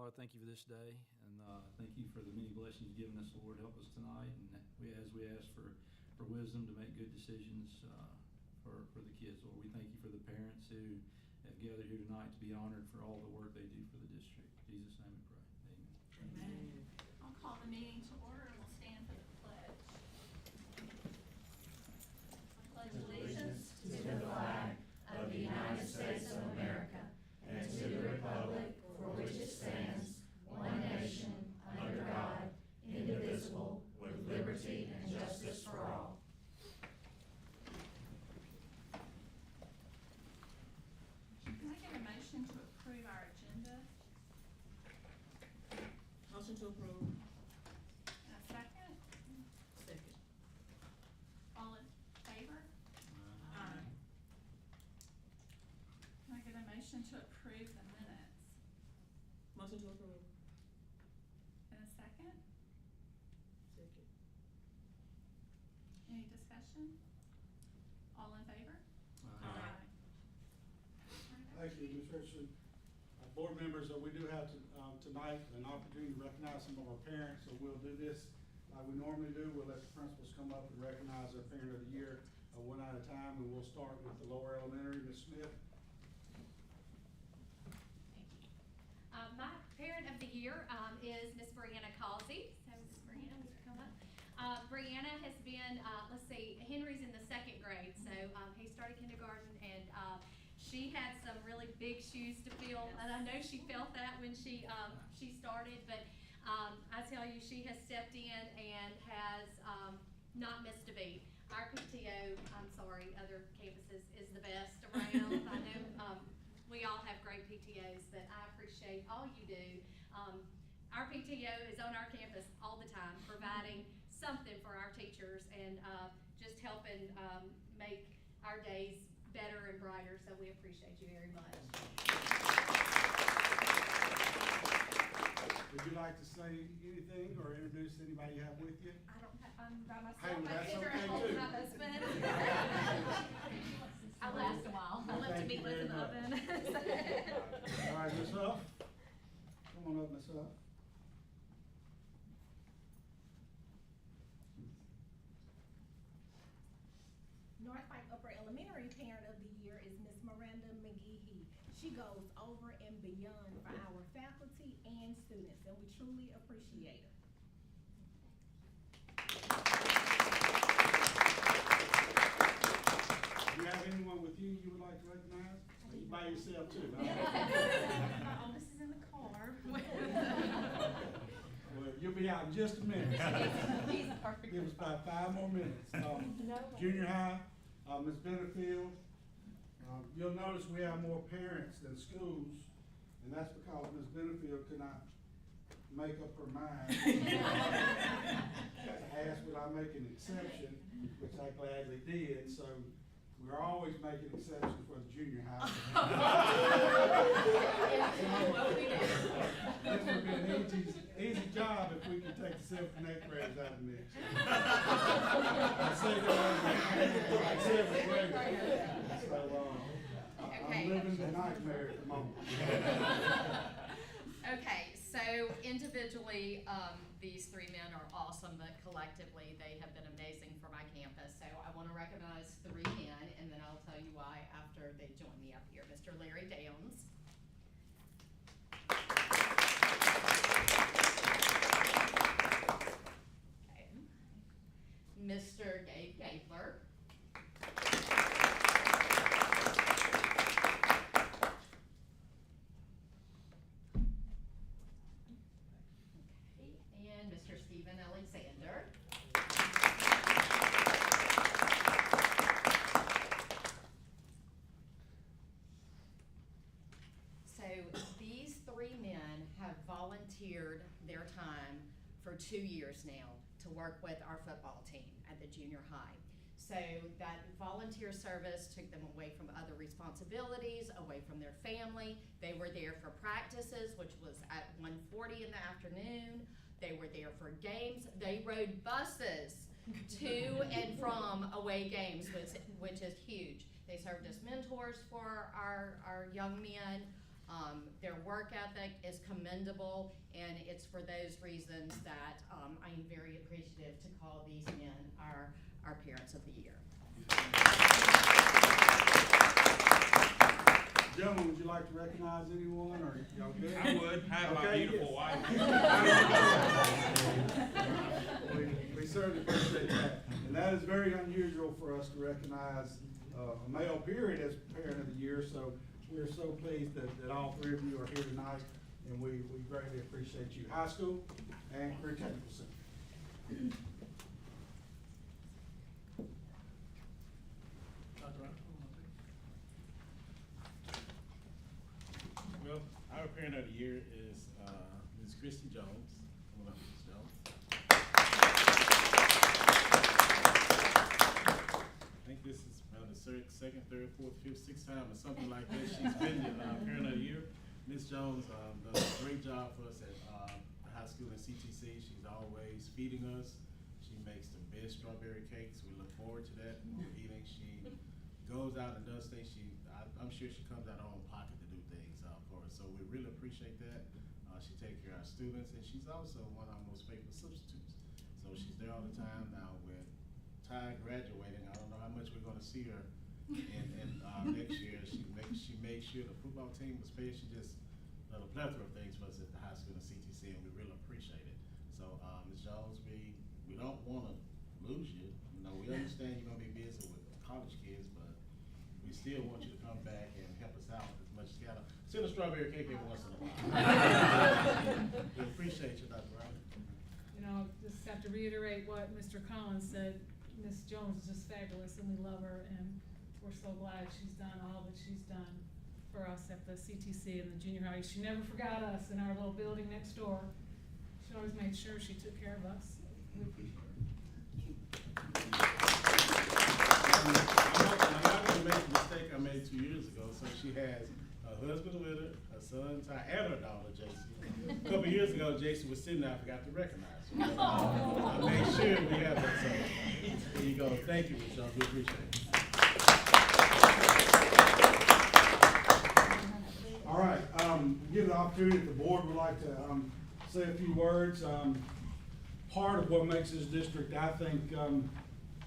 Father, thank you for this day, and thank you for the many blessings you've given us, Lord. Help us tonight, and as we ask for wisdom to make good decisions for the kids, Lord. We thank you for the parents who have gathered here tonight to be honored for all the work they do for the district. In Jesus' name we pray. Amen. Amen. I'll call the meeting to order and we'll stand for the pledge. I pledge allegiance to the flag of the United States of America and to the republic for which it stands, one nation, under God, indivisible, with liberty and justice for all. Can I get a motion to approve our agenda? Motion to approve. And a second? Second. All in favor? Aye. Can I get a motion to approve the minutes? Motion to approve. And a second? Second. Any discussion? All in favor? Aye. Thank you, Ms. Richardson. Board members, we do have tonight an opportunity to recognize some of our parents, so we'll do this like we normally do. We'll let the principals come up and recognize their parent of the year one at a time, and we'll start with the lower elementary. Ms. Smith. Thank you. My parent of the year is Miss Brianna Causey. So Miss Brianna, would you come up? Brianna has been, Henry's in the second grade, so he started kindergarten, and she had some really big shoes to fill, and I know she felt that when she started, but I tell you, she has stepped in and has not missed a beat. Our PTO, I'm sorry, other campuses, is the best around. I know we all have great PTOs, but I appreciate all you do. Our PTO is on our campus all the time, providing something for our teachers and just helping make our days better and brighter, so we appreciate you very much. Would you like to say anything or introduce anybody you have with you? I'm by myself. Hey, well, My that's kids are okay, at home too. with my husband. I last a while. I left to Thank meet you with very an much. oven. All right, Ms. Huff. Come on up, Ms. Huff. North Pike Upper Elementary Parent of the Year is Miss Miranda McGehee. She goes over and beyond for our faculty and students, and we truly appreciate her. Do you have anyone with you would like to recognize? You by yourself too, huh? My oldest is in the car. Well, you'll be out in just a minute. He's perfect. Give us about 5 more minutes. Junior high, Ms. Benefield, you'll notice we have more parents than schools, and that's because Ms. Benefield could not make up her mind. Asked would I make an exception, which I gladly did, so we're always making exceptions for the junior high. This would be an easy job if we could take the 7th and 8th graders out of the mix. I say that like 7th graders. So, I'm living the nightmare at the moment. Okay, so individually, these 3 men are awesome, but collectively, they have been amazing for my campus. So I want to recognize 3 men, and then I'll tell you why after they join me up here. Mr. Larry Downs. Okay. Mr. Gabe Gabler. And Mr. Stephen Alexander. So these 3 men have volunteered their time for 2 years now to work with our football team at the junior high. So that volunteer service took them away from other responsibilities, away from their family. They were there for practices, which was at 1:40 in the afternoon. They were there for games. They rode buses to and from away games, which is huge. They served as mentors for our young men. Their work ethic is commendable, and it's for those reasons that I am very appreciative to call these men our Parents of the Year. Gentlemen, would you like to recognize anyone, or y'all good? I would. Hi, my Okay. beautiful wife. We certainly appreciate that. And that is very unusual for us to recognize a male period as Parent of the Year, so we're so pleased that all three of you are here tonight, and we greatly appreciate you. High school and career technical center. Well, our Parent of the Year is Ms. Christy Jones. Come on up, Ms. Jones. I think this is around the second, third, fourth, fifth, sixth time or something like that. She's been the Parent of the Year. Ms. Jones does a great job for us at the high school and CTC. She's always feeding us. She makes the best strawberry cakes. We look forward to that when we're eating. She goes out and does things. I'm sure she comes out of her own pocket to do things for us. So we really appreciate that. She takes care of our students, and she's also one of our most faithful substitutes. So she's there all the time. Now with Ty graduating, I don't know how much we're going to see her in next year. She made sure the football team was paid. She just done a plethora of things for us at the high school and CTC, and we really appreciate it. So Ms. Jones, we don't want to lose you. You know, we understand you're going to be busy with college kids, but we still want you to come back and help us out as much as you can. Send a strawberry cake every once in a while. We appreciate you, Dr. Riley. You know, just have to reiterate what Mr. Collins said. Ms. Jones is just fabulous, and we love her, and we're so glad she's done all that she's done for us at the CTC and the junior high. She never forgot us in our little building next door. She always made sure she took care of us. We appreciate her. I'm not going to make the mistake I made 2 years ago. So she has her husband with her, her son Ty, and her daughter Jason. A couple years ago, Jason was sitting there. I forgot to recognize her. I made sure we have that. So there you go. Thank you, Michelle. We appreciate it. All right, give the opportunity, if the board would like to say a few words. Part of what makes this district, I think,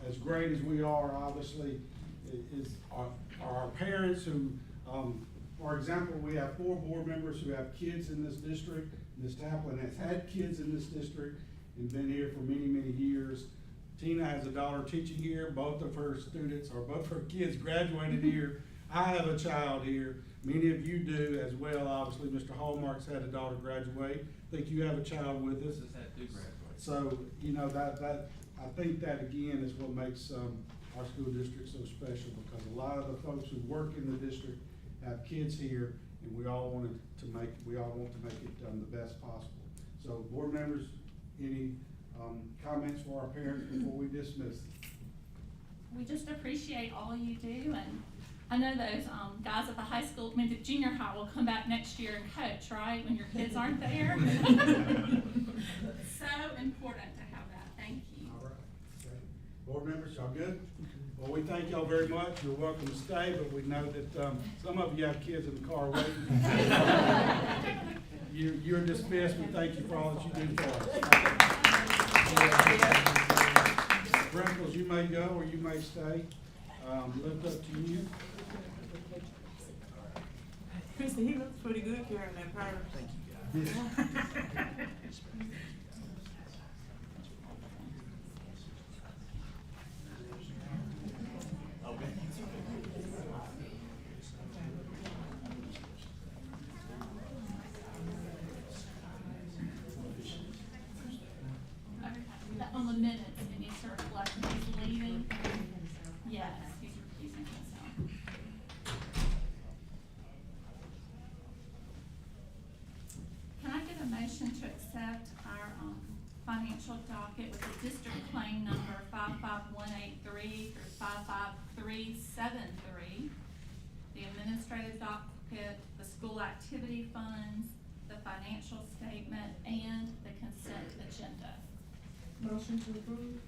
as great as we are, obviously, are our parents who, for example, we have 4 board members who have kids in this district. Ms. Taplin has had kids in this district and been here for many, many years. Tina has a daughter teaching here. Both of her students, or both her kids, graduated here. I have a child here. Many of you do as well. Obviously, Mr. Hallmark's had a daughter graduate. I think you have a child with us. Just had 2 graduates. So, you know, I think that again is what makes our school district so special, because a lot of the folks who work in the district have kids here, and we all want to make it the best possible. So, board members, any comments for our parents before we dismiss them? We just appreciate all you do, and I know those guys at the high school, the junior high will come back next year and coach, right, when your kids aren't there. So important to have that. Thank you. All right. Okay. Board members, y'all good? Well, we thank y'all very much. You're welcome to stay, but we know that some of you have kids in the car waiting. You're dismissed. We thank you for all that you do for us. Sprinkles, you may go or you may stay. Lift up to you. Christy, he looks pretty good carrying that purse. Thank you. On the minutes, and you sure reflect he's leaving. Yes, he's recusing himself. Can I get a motion to accept our financial docket with the district claim number 55183 through 55373, the administrative docket, the school activity funds, the financial statement, and the consent agenda? Motion to approve.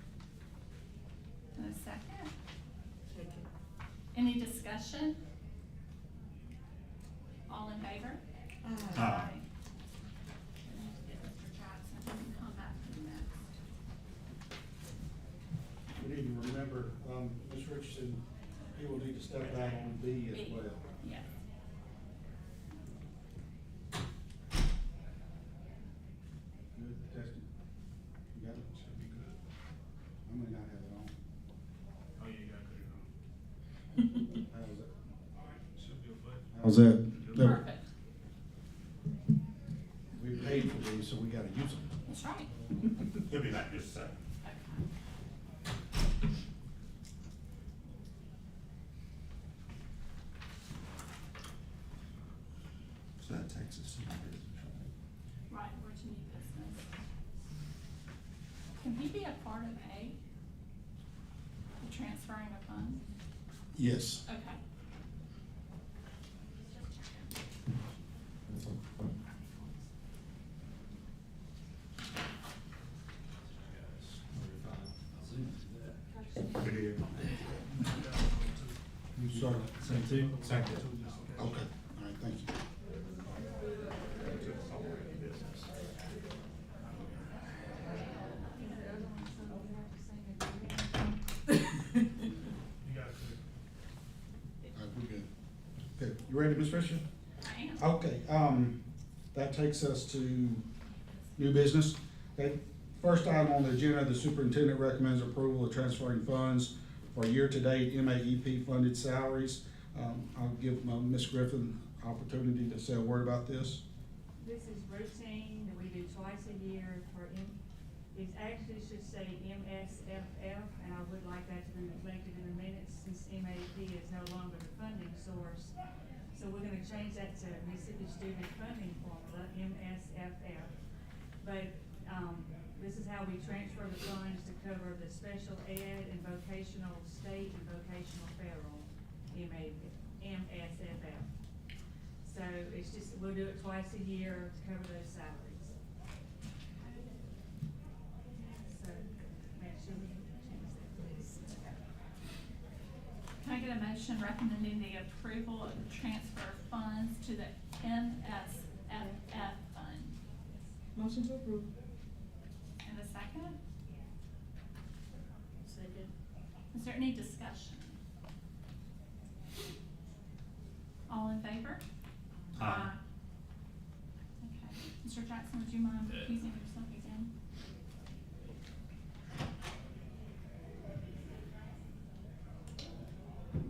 And a second? Any discussion? All in favor? Aye. Get Mr. Jackson, he can come back to the next. We need to remember, Ms. Richardson, he will need to step out on B as B. well. Yes. Good, testing. You got it? Should be good. I may not have it on. Oh, yeah, you got it on. How's that? Should be okay. How's that? Perfect. We paid for these, so we gotta use them. That's right. He'll be back just a second. Okay. So that takes us to my business, Right, we're to new business. Can he be a part of A? The transferring of funds? Yes. Okay. right? Good evening. You start. Same two? Second. Okay, all right, thank you. You got it. All right, we're good. Okay, you ready, Ms. Richardson? I am. Okay, that takes us to new business. Okay, first item on the agenda, the superintendent recommends approval of transferring funds for year-to-date MAEP funded salaries. I'll give Ms. Griffin opportunity to say a word about this. This is routine that we do twice a year for it actually should say MSFF, and I would like that to be reflected in the minutes since MAP is no longer the funding source. So we're gonna change that to Mississippi Student Funding Formula, MSFF. But, this is how we transfer the funds to cover the special ed and vocational state and vocational federal, MSFF. So it's just, we'll do it twice a year to cover those salaries. So, make sure we change that, please. Can I get a motion recommending the approval of the transfer of funds to the MSFF fund? Motion to approve. And a second? Second. Is there any discussion? All in favor? Aye. Okay. Mr. Jackson, would you mind recusing yourself again?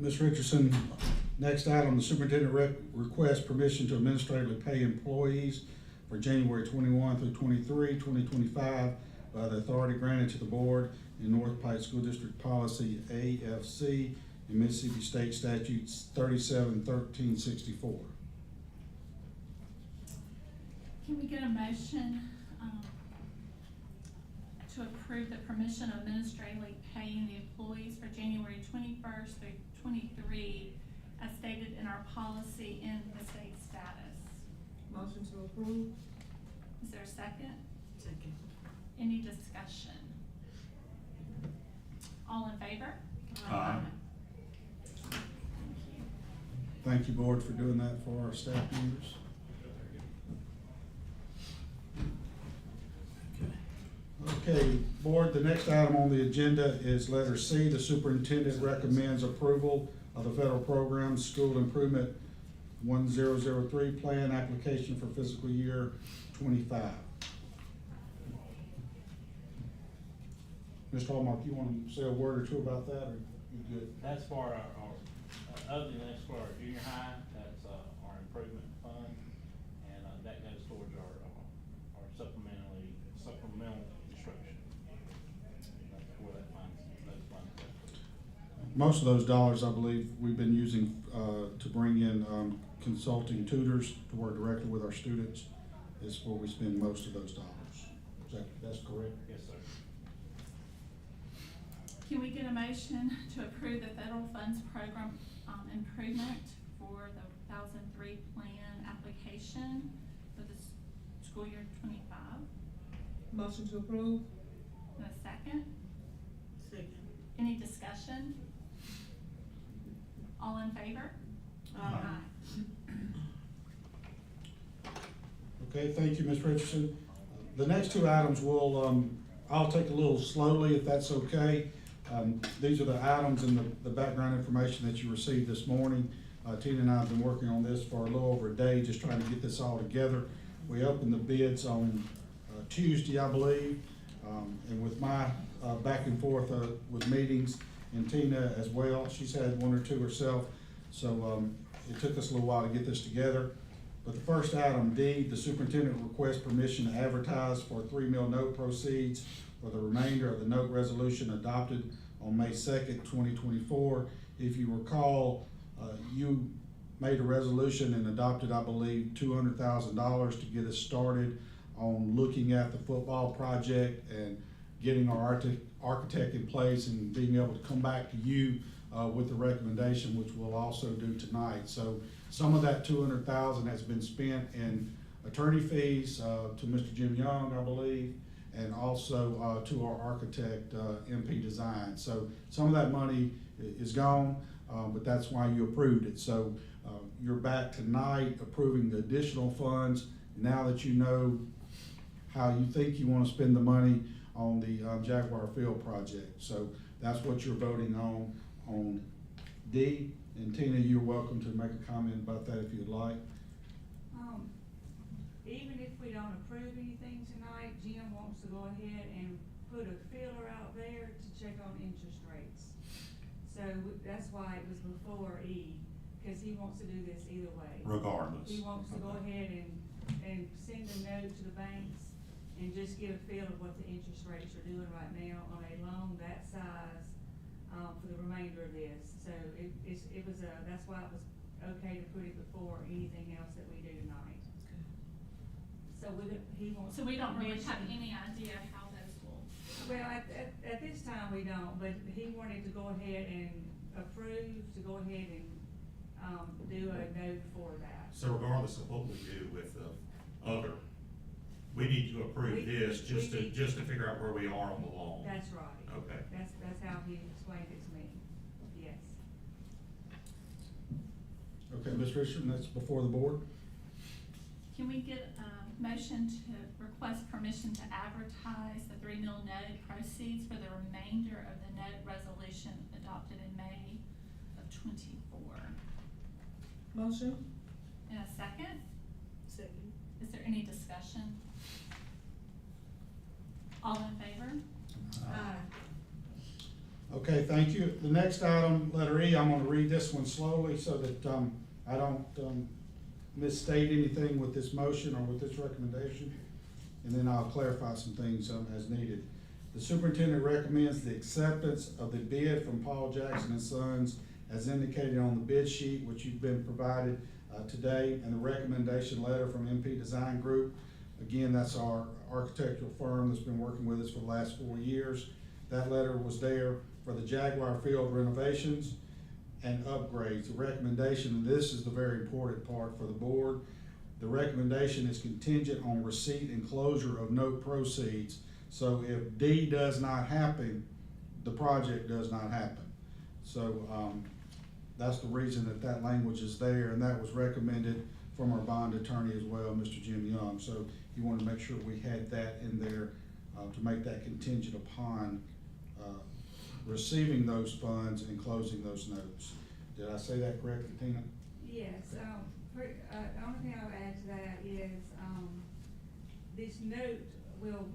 Ms. Richardson, next item, the superintendent requests permission to administratively pay employees for January 21 through 23, 2025, by the authority granted to the board in North Pike School District Policy AFC and Mississippi State Statutes 37-1364. Can we get a motion, to approve the permission of administratively paying the employees for January 21st through 23 as stated in our policy in the state status? Motion to approve. Is there a second? Second. Any discussion? All in favor? Aye. Thank you. Thank you, board, for doing that for our staff members. Okay, board, the next item on the agenda is letter C. The superintendent recommends approval of the federal program School Improvement 1003 Plan application for fiscal year 25. Mr. Hallmark, you want to say a word or two about that, or you good? That's for our, other than that's for our junior high, that's, our improvement fund, and, that goes towards our supplemental instruction. That's where that funds, those funds go. Most of those dollars, I believe, we've been using, to bring in, consulting tutors to work directly with our students. Is where we spend most of those dollars. That's correct? Yes, sir. Can we get a motion to approve the federal funds program, improvement for the 2003 plan application for the school year 25? Motion to approve. And a second? Second. Any discussion? All in favor? Aye. Okay, thank you, Ms. Richardson. The next two items will, I'll take a little slowly if that's okay. These are the items and the background information that you received this morning. Tina and I have been working on this for a little over a day, just trying to get this all together. We opened the bids on Tuesday, I believe, and with my back and forth with meetings, and Tina as well, she's had one or two herself, so it took us a little while to get this together. But the first item, D, the superintendent requests permission to advertise for $3 million note proceeds for the remainder of the note resolution adopted on May 2nd, 2024. If you recall, you made a resolution and adopted, I believe, $200,000 to get us started on looking at the football project and getting our architect in place and being able to come back to you with the recommendation, which we'll also do tonight. So some of that $200,000 has been spent in attorney fees to Mr. Jim Young, I believe, and also to our architect, MP Design. So some of that money is gone, but that's why you approved it. So you're back tonight approving the additional funds now that you know how you think you want to spend the money on the Jaguar Field project. So that's what you're voting on D. And Tina, you're welcome to make a comment about that if you'd like. Even if we don't approve anything tonight, Jim wants to go ahead and put a filler out there to check on interest rates. So that's why it was before E, because he wants to do this either way. Regardless. He wants to go ahead and send a note to the banks and just get a feel of what the interest rates are doing right now on a loan that size, for the remainder of this. So that's why it was okay to put it before anything else that we do tonight. So he wants. So we don't really have any idea how those will. Well, at this time we don't, but he wanted to go ahead and approve, to go ahead and, do a note for that. So regardless of what we do with the other, we need to approve this just to figure out where we are on the loan. That's right. Okay. That's how he explained it to me, yes. Okay, Ms. Richardson, that's before the board. Can we get a motion to request permission to advertise the $3 million note proceeds for the remainder of the note resolution adopted in May of '24? Motion? In a second? Second. Is there any discussion? All in favor? Okay, thank you. The next item, letter E, I'm gonna read this one slowly so that I don't misstate anything with this motion or with this recommendation, and then I'll clarify some things as needed. The superintendent recommends the acceptance of the bid from Paul Jackson and Sons as indicated on the bid sheet, which you've been provided today, and the recommendation letter from MP Design Group. Again, that's our architectural firm that's been working with us for the last 4 years. That letter was there for the Jaguar Field renovations and upgrades. The recommendation, and this is the very important part for the board, the recommendation is contingent on receipt and closure of note proceeds. So if D does not happen, the project does not happen. So that's the reason that language is there, and that was recommended from our bond attorney as well, Mr. Jim Young. So he wanted to make sure we had that in there to make that contingent upon receiving those funds and closing those notes. Did I say that correctly, Tina? Yes, the only thing I'll add to that is, this note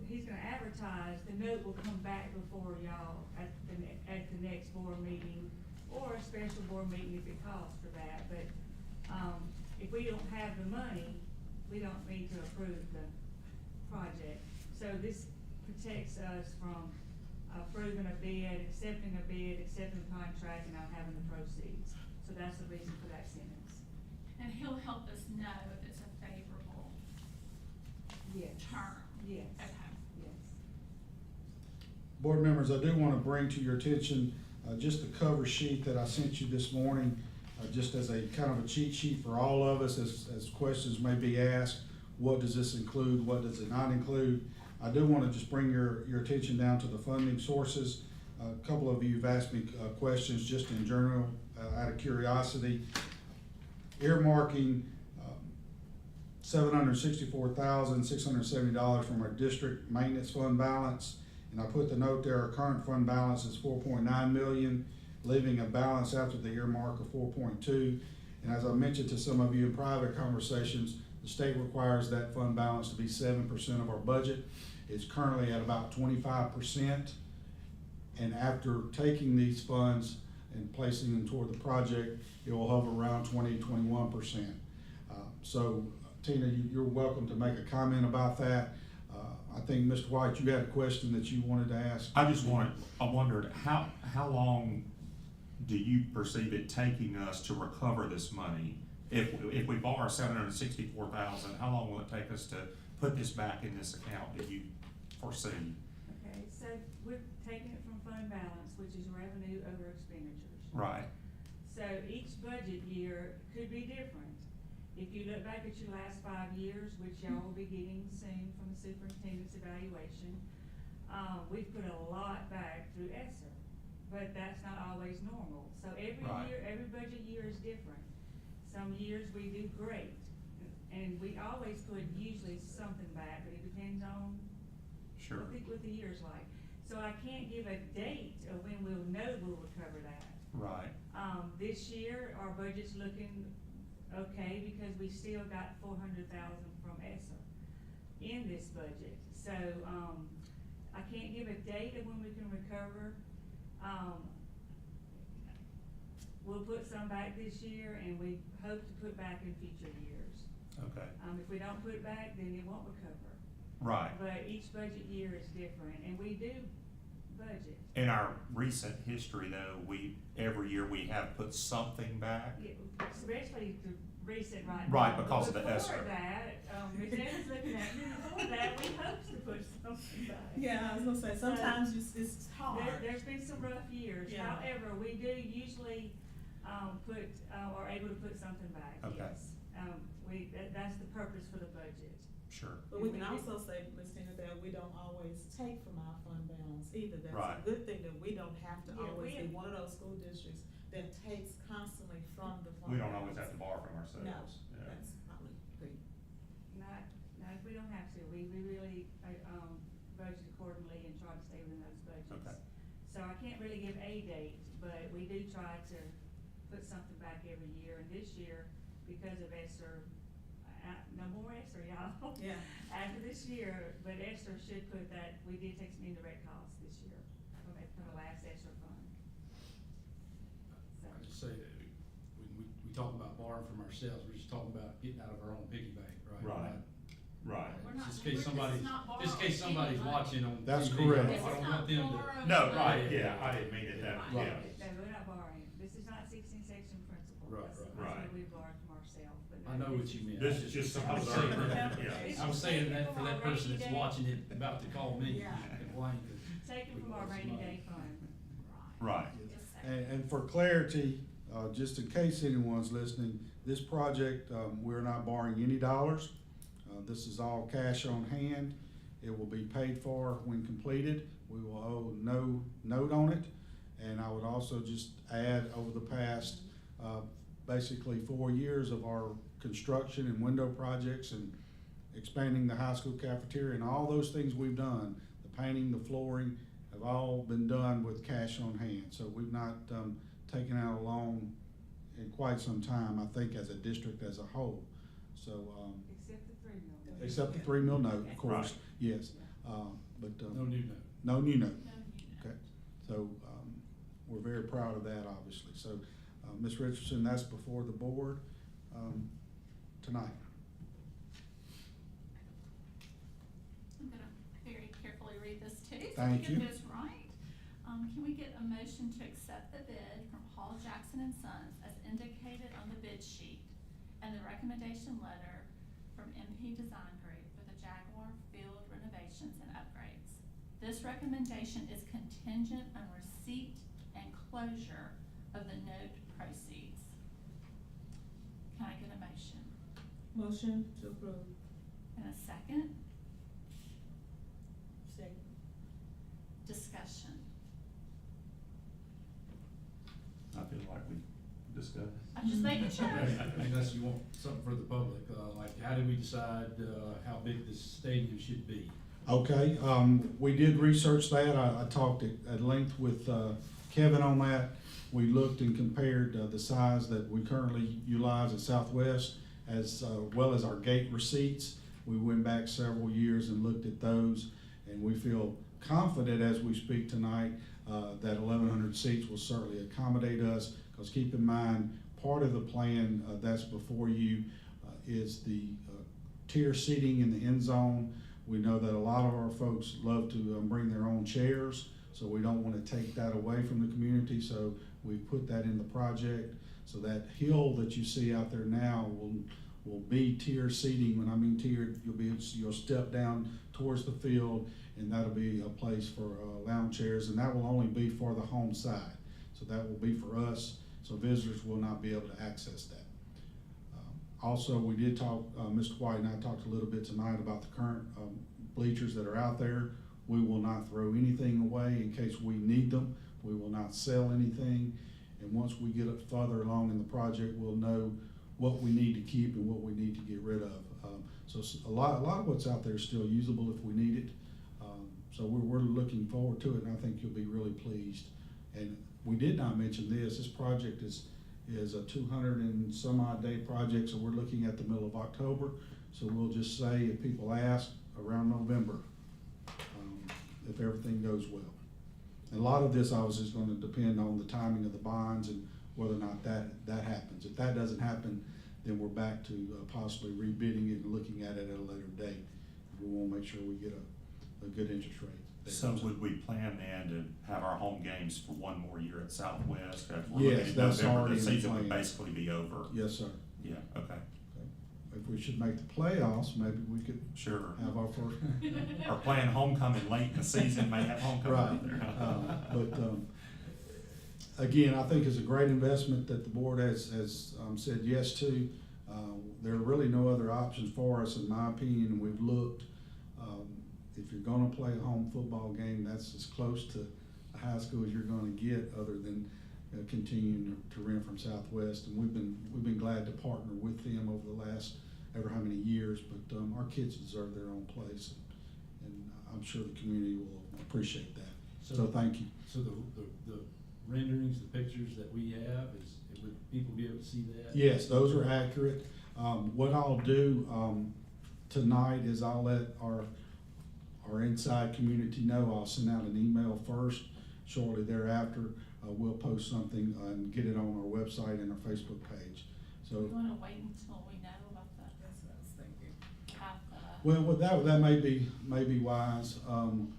he's gonna advertise, the note will come back before y'all at the next board meeting, or a special board meeting if it calls for that, but, if we don't have the money, we don't need to approve the project. So this protects us from approving a bid, accepting the contract, and not having the proceeds. So that's the reason for that sentence. And he'll help us know if it's a favorable Yes. term. Yes. Okay. Yes. Board members, I do want to bring to your attention just the cover sheet that I sent you this morning, just as a kind of a cheat sheet for all of us as questions may be asked. What does this include? What does it not include? I do want to just bring your attention down to the funding sources. A couple of you have asked me questions just in general out of curiosity. Earmarking $764,670 from our district maintenance fund balance. And I put the note there, our current fund balance is 4.9 million, leaving a balance after the earmark of 4.2. And as I mentioned to some of you in private conversations, the state requires that fund balance to be 7% of our budget. It's currently at about 25. And after taking these funds and placing them toward the project, it will hover around 20-21%. So Tina, you're welcome to make a comment about that. I think, Mr. White, you had a question that you wanted to ask. I wondered how long do you perceive it taking us to recover this money? If we borrow $764,000, how long will it take us to put this back in this account that you foresee? Okay, so we're taking it from fund balance, which is revenue over expenditures. Right. So each budget year could be different. If you look back at your last 5 years, which y'all will be getting soon from the superintendent's evaluation, we've put a lot back through ESSER, but that's not always normal. So every Right. year, every budget year is different. Some years we do great, and we always put usually something back, but it depends on Sure. what the year's like. So I can't give a date of when we'll know we'll recover that. Right. This year, our budget's looking okay because we still got 400,000 from ESSER in this budget. So, I can't give a date of when we can recover. We'll put some back this year and we hope to put back in future years. Okay. If we don't put it back, then it won't recover. Right. But each budget year is different and we do budget. In our recent history, though, every year we have put something back. Yeah, especially the recent right now. Right, because of the ESSER. Before that, Ms. Evans looking at me, before that, we hoped to put something back. Yeah, I was gonna say, sometimes it's hard. There's been some rough years, Yeah. however, we do usually, are able to put something back, Okay. yes. That's the purpose for the budget. Sure. But we can also say, Ms. Tina, that we don't always take from our fund balance either. That's Right. a good thing, that we don't have to Yeah, always we- be one of those school districts that takes constantly from the fund balance. We don't always have to borrow from No, ourselves. Yeah. that's probably great. Not, if we don't have to, we really, budget accordingly and try to stay within those budgets. Okay. So I can't really give a date, but we do try to put something back every year, and this year, because of ESSER, no more ESSER, y'all. Yeah. After this year, but ESSER should put that, we did take some indirect costs this year from the last ESSER fund. So, I just say that when we talk about borrowing from ourselves, we're just talking about getting out of our own piggy bank, right? Right. Right. We're not- Just in case we're somebody's, not just in case borrowing somebody's any watching on That's TV, correct. I This is don't not want them to. borrowing No, money. right, yeah, I didn't mean it that, Right. yeah. no, we're not borrowing. This is not 16 section principle. Right, That's right. what we borrowed from ourselves, but no, I know what this you is- meant. This is just some I'm observation. saying that- Yeah. I'm saying that for that person that's watching it, about to call me Yeah. and complain. Taken from our rainy day fund. Right. Just say. And for clarity, just in case anyone's listening, this project, we're not borrowing any dollars. This is all cash on hand. It will be paid for when completed. We will owe no note on it. And I would also just add, over the past, basically 4 years of our construction and window projects and expanding the high school cafeteria and all those things we've done, the painting, the flooring, have all been done with cash on hand. So we've not, taken out a loan in quite some time, I think, as a district as a whole. So, Except the 3 million. except the 3 mil note, of course, Right. yes. But, No new note. no new note. No, you Okay, don't. so, we're very proud of that, obviously. So, Ms. Richardson, that's before the board, tonight. I'm gonna very carefully read this too, so we Thank get you. this right. Can we get a motion to accept the bid from Hall Jackson and Sons as indicated on the bid sheet and the recommendation letter from MP Design Group for the Jaguar Field renovations and upgrades? This recommendation is contingent on receipt and closure of the note proceeds. Can I get a motion? Motion to approve. And a second? Second. Discussion. I feel like we discussed. I'm just making sure. I know unless you want something for the public, like how did we decide, how big this stadium should be? Okay, we did research that. I talked at length with Kevin on that. We looked and compared the size that we currently utilize at Southwest as well as our gate receipts. We went back several years and looked at those, and we feel confident as we speak tonight that 1,100 seats will certainly accommodate us, because keep in mind, part of the plan that's before you is the tier seating in the end zone. We know that a lot of our folks love to bring their own chairs, so we don't want to take that away from the community, so we put that in the project. So that hill that you see out there now will be tier seating. When I mean tiered, you'll step down towards the field, and that'll be a place for lounge chairs, and that will only be for the home side. So that will be for us, so visitors will not be able to access that. Also, we did talk, Mr. White and I talked a little bit tonight about the current bleachers that are out there. We will not throw anything away in case we need them. We will not sell anything. And once we get further along in the project, we'll know what we need to keep and what we need to get rid of. So a lot of what's out there is still usable if we need it. So we're looking forward to it, and I think you'll be really pleased. And we did not mention this. This project is a 200 and some odd day project, so we're looking at the middle of October. So we'll just say, if people ask, around November, if everything goes well. And a lot of this obviously is going to depend on the timing of the bonds and whether or not that happens. If that doesn't happen, then we're back to possibly rebidding it and looking at it at a later date. We want to make sure we get a good interest rate. So would we plan then to have our home games for one more year at Southwest? Yes, that's already The in the season would plan. basically be over. Yes, sir. Yeah, okay. If we should make the playoffs, maybe we could Sure. have our first. Or playing homecoming late in the season, may have homecoming out Right. there. Again, I think it's a great investment that the board has said yes to. There are really no other options for us, in my opinion. We've looked. If you're gonna play a home football game, that's as close to a high school as you're gonna get, other than continuing to rent from Southwest. And we've been glad to partner with them over the last ever how many years, but our kids deserve their own place, and I'm sure the community will appreciate that. So thank you. So the renderings, the pictures that we have, would people be able to see that? Yes, those are accurate. What I'll do tonight is I'll let our inside community know. I'll send out an email first. Shortly thereafter, we'll post something and get it on our website and our Facebook page. So. We wanna wait until we know about the. That's what I was thinking. Well, that may be wise.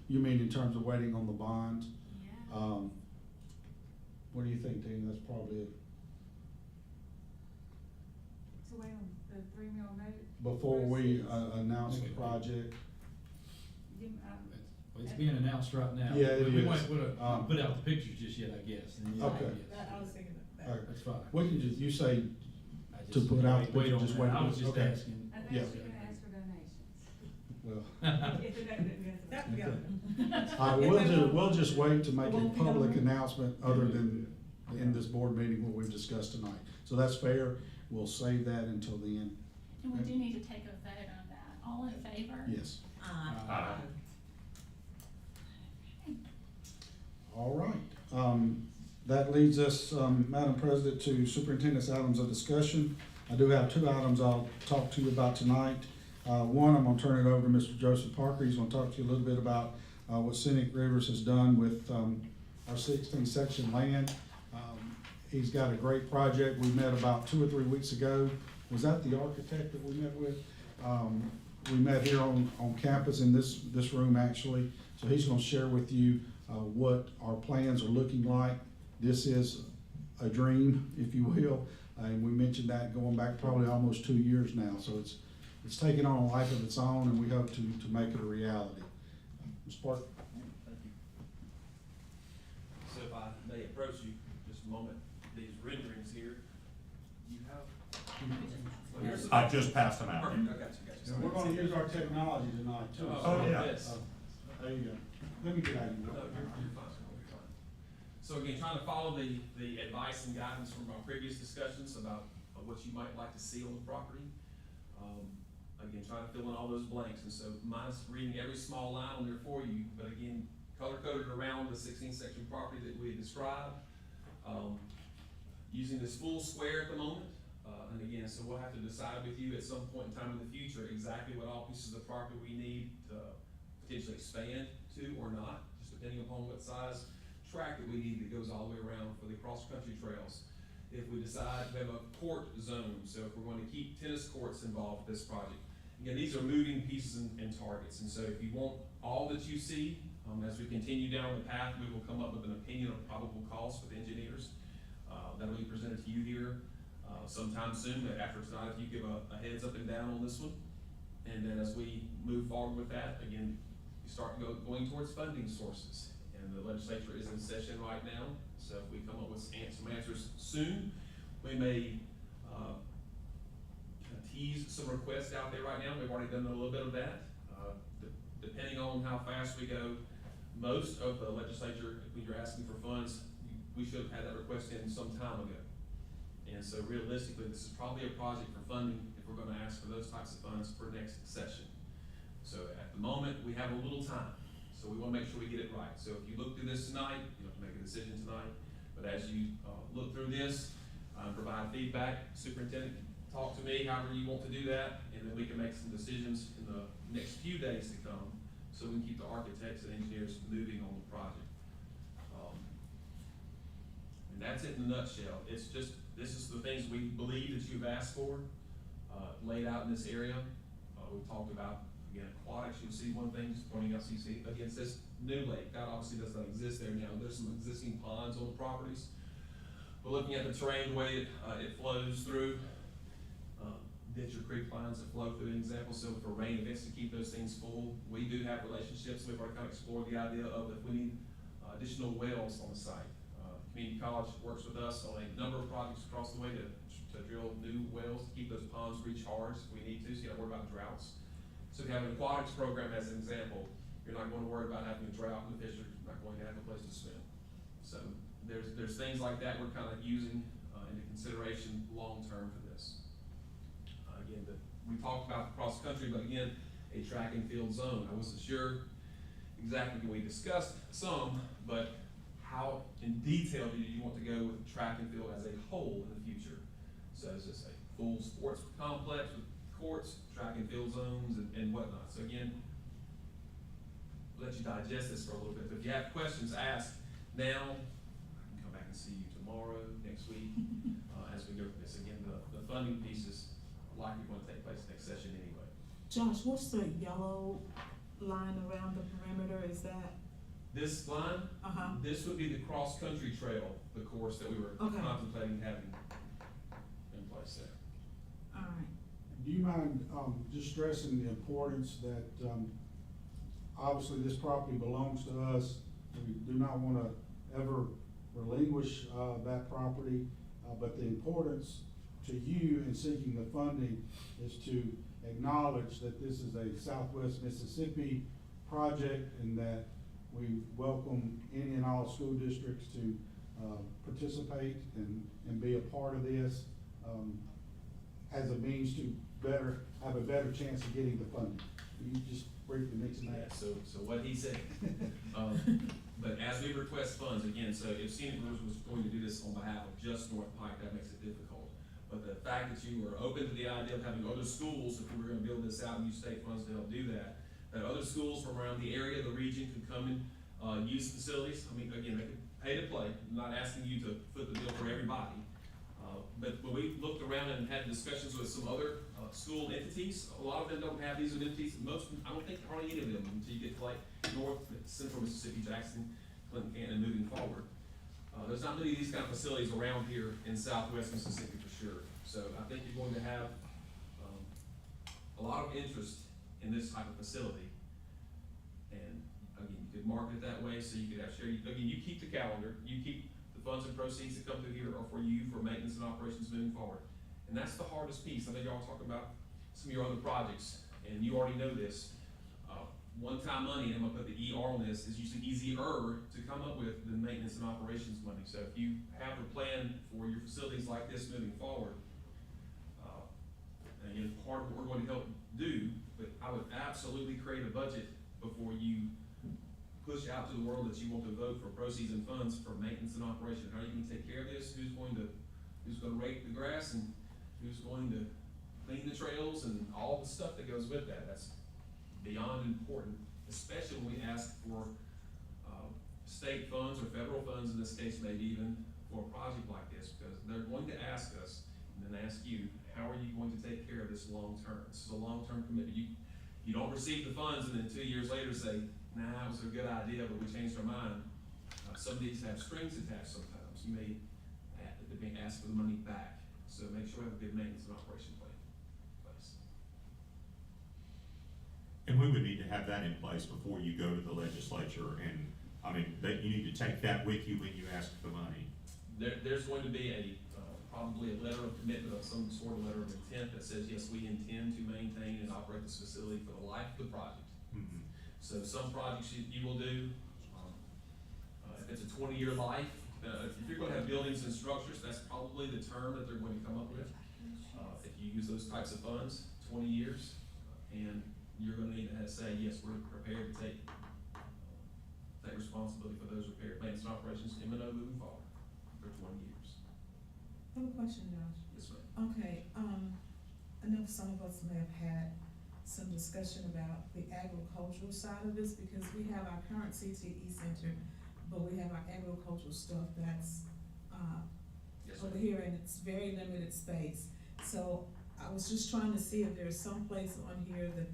You mean in terms of waiting on the bonds? Yeah. What do you think, Tina? That's probably it. So wait on the $3 million note? Before we announce the project. It's being announced right now. Yeah, it We is. won't put out the pictures just yet, I guess. And yeah, Okay. yes. I was thinking that. All right. That's fine. We can just, you say, I to put out the wait picture, on just that. wait. I was just Okay. asking. I Yeah. think you're gonna ask for donations. well, If the note doesn't go through. That we got. all right, we'll just wait to make a public announcement other than in this board meeting what we've discussed tonight. So that's fair. We'll save that until the end. And we do need to take a vote on that. All in favor? Yes. Aye. All right. That leads us, Madam President, to superintendent's items of discussion. I do have two items I'll talk to you about tonight. One, I'm gonna turn it over to Mr. Joseph Parker. He's gonna talk to you a little bit about what Scenic Rivers has done with our 16 section land. He's got a great project. We met about 2 or 3 weeks ago. Was that the architect that we met with? We met here on campus in this room, actually. So he's gonna share with you what our plans are looking like. This is a dream, if you will, and we mentioned that going back probably almost 2 years now. So it's taken on a life of its own, and we hope to make it a reality. Ms. Parker? Thank you. So if I may approach you just a moment, these renderings here, you have. I just passed them out. Perfect, I got you. We're gonna use our technology tonight, too. Oh, yeah. Yes. There you go. Let me get out of No, your you're fine. So again, trying to follow the advice and guidance from our previous discussions about what you might like to see on the property. Again, trying to fill in all those blanks, and so mine's reading every small line on there for you, but again, color-coded around the 16-section property that we described. Using this full square at the moment, and again, so we'll have to decide with you at some point in time in the future exactly what all pieces of property we need to potentially expand to or not, just depending upon what size track that we need that goes all the way around for the cross-country trails. If we decide to have a court zone, so if we're going to keep tennis courts involved with this project. Again, these are moving pieces and targets, and so if you want all that you see, as we continue down the path, we will come up with an opinion of probable cost for the engineers. That'll be presented to you here sometime soon, after tonight, if you give a heads up and down on this one. And then as we move forward with that, again, you start going towards funding sources. And the legislature is in session right now, so if we come up with some answers soon, we may kind of tease some requests out there right now. We've already done a little bit of that. Depending on how fast we go, most of the legislature, if you're asking for funds, we should have had that request in some time ago. And so realistically, this is probably a project for funding if we're gonna ask for those types of funds for next session. So at the moment, we have a little time, so we wanna make sure we get it right. So if you look through this tonight, you don't have to make a decision tonight, but as you look through this, provide feedback, superintendent, talk to me however you want to do that, and then we can make some decisions in the next few days to come, so we can keep the architects and engineers moving on the project. And that's it in a nutshell. It's just, this is the things we believe that you've asked for, laid out in this area. We talked about, again, aquatics. You'll see one thing, just pointing out, so you see, again, it says new lake. That obviously does not exist there now. There's some existing ponds on the properties. But looking at the terrain, the way it flows through, ditch or creek lines that flow through, an example. So for rain events, to keep those things full, we do have relationships. We've already kind of explored the idea of if we need additional wells on the site. Community College works with us on a number of projects across the way to drill new wells to keep those ponds recharged if we need to, so you don't worry about droughts. So if you have an aquatics program as an example, you're not going to worry about having a drought and the fish are not going to have a place to swim. So there's things like that we're kind of using into consideration long-term for this. Again, we talked about cross country, but again, a track and field zone. I wasn't sure exactly when we discussed some, but how in detail do you want to go with track and field as a whole in the future? So is this a full sports complex with courts, track and field zones, and whatnot? So again, let you digest this for a little bit. But if you have questions, ask now. I can come back and see you tomorrow, next week, as we go through this. Again, the funding piece is likely going to take place next session anyway. Josh, what's the yellow line around the perimeter? Is that? This line, this would be the cross-country trail, the course that we were contemplating having in place there. All right. Do you mind just stressing the importance that obviously this property belongs to us. We do not want to ever relinquish that property, but the importance to you in seeking the funding is to acknowledge that this is a Southwest Mississippi project and that we welcome any and all school districts to participate and be a part of this as a means to have a better chance of getting the funding. Will you just briefly mention that? Yeah, so what he said, but as we request funds, again, so if Scenic Rivers was going to do this on behalf of just North Pike, that makes it difficult. But the fact that you were open to the idea of having other schools, if we were gonna build this out and use state funds to help do that other schools from around the area, the region, could come and use facilities. I mean, again, they could pay to play. I'm not asking you to foot the bill for everybody. But when we looked around and had discussions with some other school entities, a lot of them don't have these entities. Most, I don't think hardly any of them until you get to like North, Central Mississippi, Jackson, Clinton, Canton, and moving forward. There's not many of these kind of facilities around here in Southwest Mississippi for sure. So I think you're going to have a lot of interest in this type of facility. And again, you could market it that way so you could have share. Again, you keep the calendar, you keep the funds and proceeds that come through here are for you for maintenance and operations moving forward. And that's the hardest piece. I know y'all talking about some of your other projects, and you already know this. One-time money, and I'm gonna put the ER on this, is usually easier to come up with than maintenance and operations money. So if you have a plan for your facilities like this moving forward, And again, part of what we're going to help do, but I would absolutely create a budget before you push out to the world that you want to vote for proceeds and funds for maintenance and operation. How are you going to take care of this? Who's going to rake the grass, and who's going to clean the trails and all the stuff that goes with that? That's beyond important, especially when we ask for state funds or federal funds, in this case, maybe even for a project like this, because they're going to ask us and then ask you, how are you going to take care of this long term? This is a long-term commitment. You don't receive the funds and then 2 years later say, nah, it was a good idea, but we changed our mind. Some of these have strings attached sometimes. You may ask for the money back. So make sure we have a good maintenance and operation plan in place. And we would need to have that in place before you go to the legislature, and, I mean, that you need to take that with you when you ask for the money. There's going to be probably a letter of commitment of some sort of letter of intent that says, yes, we intend to maintain and operate this facility for the life of the project. Mm-hmm. So some projects you will do, if it's a 20-year life, if you're going to have buildings and structures, that's probably the term that they're going to come up with. If you use those types of funds, 20 years, and you're going to need to say, yes, we're prepared to take responsibility for those repair, maintenance, and operations, M&O moving forward for 20 years. I have a question, Josh. Yes, ma'am. Okay, I know some of us may have had some discussion about the agricultural side of this, because we have our current CTE center, but we have our agricultural stuff that's, Yes, over ma'am. here, and it's very limited space. So I was just trying to see if there's some place on here that,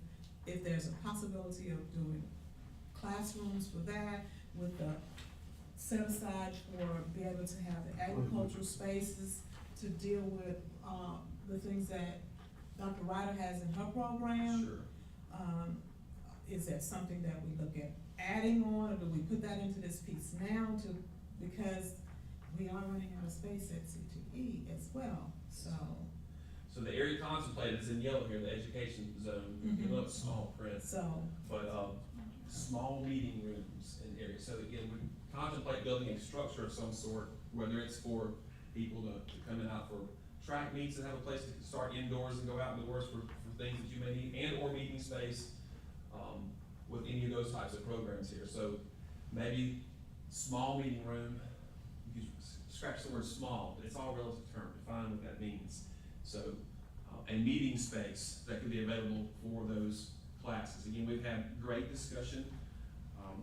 if there's a possibility of doing classrooms for that, with the set aside for be able to have the agricultural spaces to deal with, the things that Dr. Ryder has in her program. Sure. Is that something that we look at adding on, or do we put that into this piece now because we are running out of space at CTE as well, so. So the area contemplated is in yellow here, the education zone. Mhm. It looks small print. So, But small meeting rooms in areas. So again, we contemplate building a structure of some sort, whether it's for people to come in out for track meets and have a place to start indoors and go out indoors for things that you may need, and or meeting space with any of those types of programs here. So maybe small meeting room, you can scratch the word small, but it's all relative term, define what that means. So, and meeting space that could be available for those classes. Again, we've had great discussion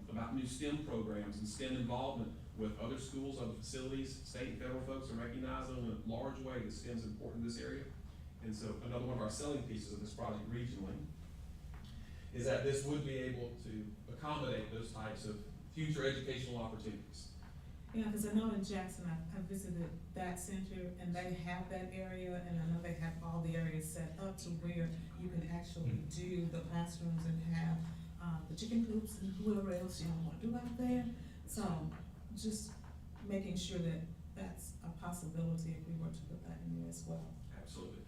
about new STEM programs and STEM involvement with other schools, other facilities. State and federal folks are recognizing in a large way that STEM is important in this area. And so another one of our selling pieces of this project regionally is that this would be able to accommodate those types of future educational opportunities. yeah, because I know in Jackson, I visited that center, and they have that area, and I know they have all the areas set up to where you can actually do the classrooms and have, the chicken coops and whoever else you want to do out there. So, just making sure that that's a possibility if we were to put that in there as well. Absolutely.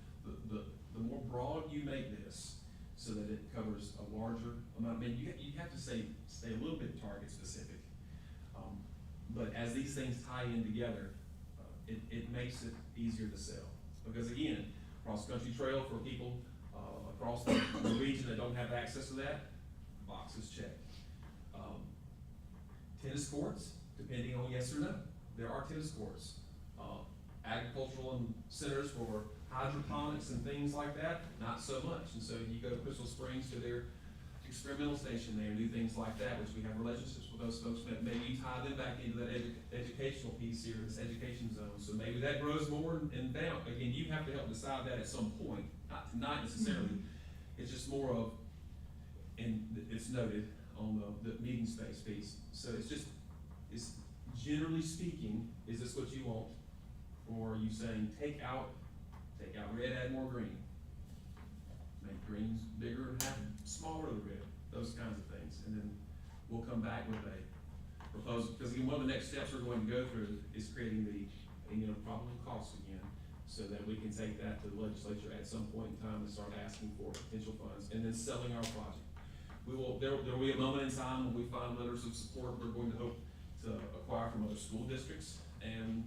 The more broad you make this, so that it covers a larger amount, I mean, you have to stay a little bit target specific. But as these things tie in together, it makes it easier to sell. Because again, cross-country trail for people across the region that don't have access to that, boxes checked. Tennis courts, depending on yes or no, there are tennis courts. Agricultural centers for hydroponics and things like that, not so much. And so you go to Crystal Springs to their experimental station there and do things like that, which we have relationships with those folks. Maybe you tie them back into that educational piece here, this education zone. So maybe that grows more and down. Again, you have to help decide that at some point, not tonight necessarily. It's just more of, and it's noted on the meeting space piece. So it's generally speaking, is this what you want? Or are you saying take out red, add more green? Make greens bigger and have smaller the red, those kinds of things. And then we'll come back with a proposal, because again, one of the next steps we're going to go through is creating the, probable cost again, so that we can take that to the legislature at some point in time and start asking for potential funds, and then selling our project. There will be a moment in time when we find letters of support we're going to hope to acquire from other school districts and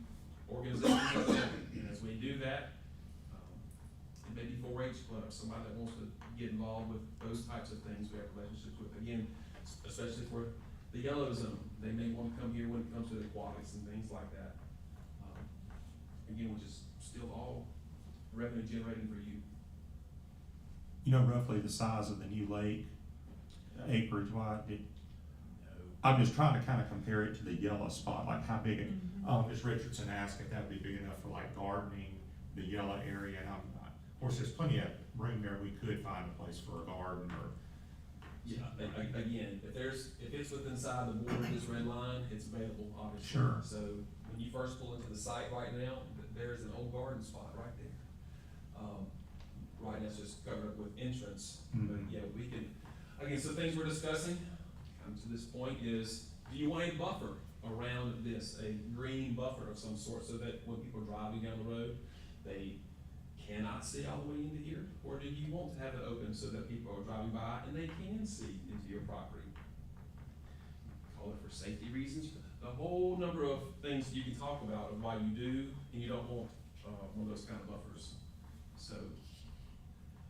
organizations. And as we do that, maybe 4-H club, somebody that wants to get involved with those types of things, we have relationships with. Again, especially for the yellow zone, they may want to come here when it comes to the aquatics and things like that. Again, which is still all revenue generating for you. You know roughly the size of the new lake, acreage wide? No. I'm just trying to kind of compare it to the yellow spot, like how big it, Ms. Richardson asked if that would be big enough for like gardening, the yellow area, and of course, there's plenty of room there, we could find a place for a garden or. Yeah, again, if it's within inside the border of this red line, it's available, obviously. Sure. So when you first pull into the site right now, there's an old garden spot right there. Right now it's just covered up with entrance, but yeah, we can, again, so things we're discussing, come to this point is, do you want a buffer around this, a green buffer of some sort, so that when people are driving down the road, they cannot see all the way into here? Or do you want to have it open so that people are driving by and they can see into your property? Call it for safety reasons, a whole number of things you can talk about of why you do and you don't want one of those kind of buffers. So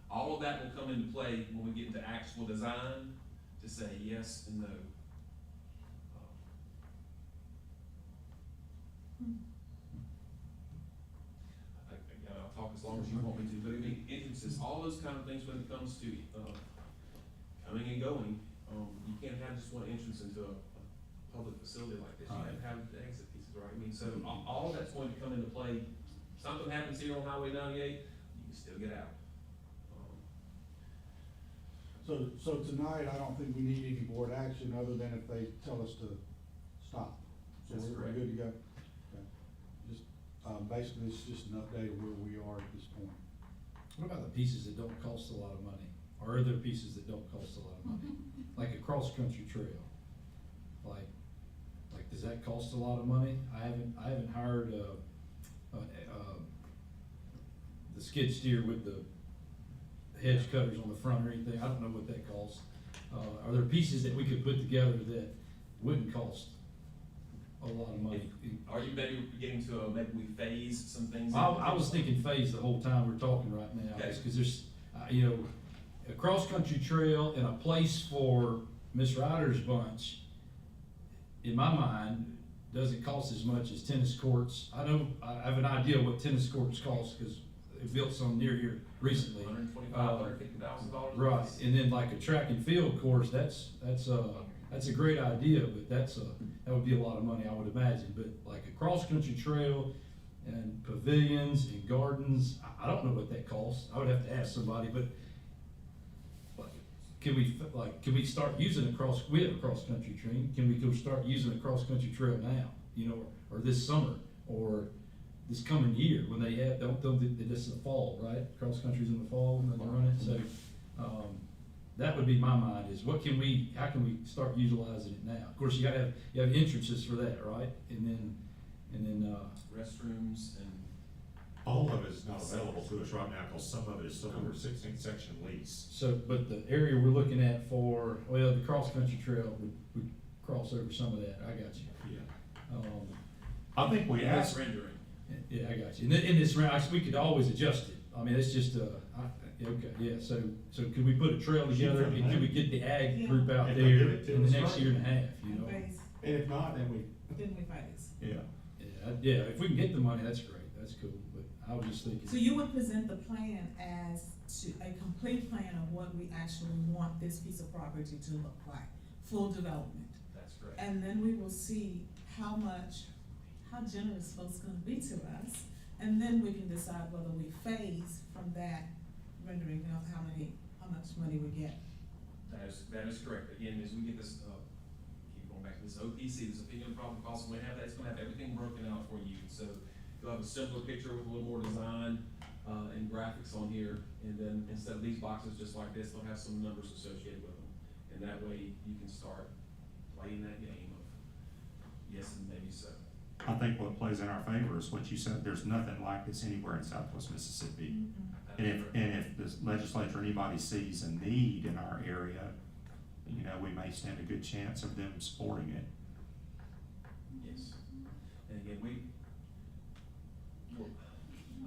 all of that will come into play when we get into actual design to say yes and no. Again, I'll talk as long as you want me to, but I mean, entrances, all those kind of things when it comes to coming and going, you can't have just one entrance into a public facility like this. You have to have the exit pieces, right? I mean, so all of that's going to come into play. Something happens here on Highway 98, you can still get out. So tonight, I don't think we need any board action other than if they tell us to stop. So That's we're correct. good to go. Okay. Just, basically, it's just an update of where we are at this point. What about the pieces that don't cost a lot of money? Or are there pieces that don't cost a lot of money? Like a cross-country trail? Like, does that cost a lot of money? I haven't hired, the skid steer with the hedge cutters on the front or anything. I don't know what that costs. Are there pieces that we could put together that wouldn't cost a lot of money? Are you maybe getting to maybe we phase some things? I was thinking phase the whole time we're talking right now, Okay. because there's, a cross-country trail and a place for Miss Ryder's bunch, in my mind, doesn't cost as much as tennis courts. I have an idea what tennis courts cost, because they built some near here recently. $125,000, $150,000. Right, and then like a track and field course, that's a great idea, but that would be a lot of money, I would imagine. But like a cross-country trail and pavilions and gardens, I don't know what that costs. I would have to ask somebody, but can we start using we have a cross-country train, can we go start using a cross-country trail now, or this summer, or this coming year, when they have, this is the fall, right? Cross-country's in the fall when they run it, so, that would be my mind, is how can we start utilizing it now? Of course, you have entrances for that, right? And then, restrooms and. All of it is not available to us right now, because some of it is still under 16th section lease. so, but the area we're looking at for, the cross-country trail would cross over some of that, I got you. Yeah. I think And that's rendering. Yeah, I got you. In this round, we could always adjust it. I mean, it's just, okay, yeah, so could we put a trail together, and could we get the ag group out If they there give it to in the us next right. year and a half, And phase, And if not, then we phase. Yeah, if we can get the money, that's great, that's cool, but I was just thinking. So you would present the plan as a complete plan of what we actually want this piece of property to look like, full development. That's correct. And then we will see how generous folks gonna be to us, and then we can decide whether we phase from that rendering, how much money we get. That is correct. Again, as we get this, keep going back to this OPC, this opinion of problem cost, when we have that, it's gonna have everything broken out for you. So you'll have a simpler picture with a little more design, and graphics on here. And then instead of these boxes just like this, they'll have some numbers associated with them. And that way you can start playing that game of yes and maybe so. I think what plays in our favor is what you said, there's nothing like this anywhere in Southwest Mississippi. And if the legislature or anybody sees a need in our area, we may stand a good chance of them supporting it. Yes. And again,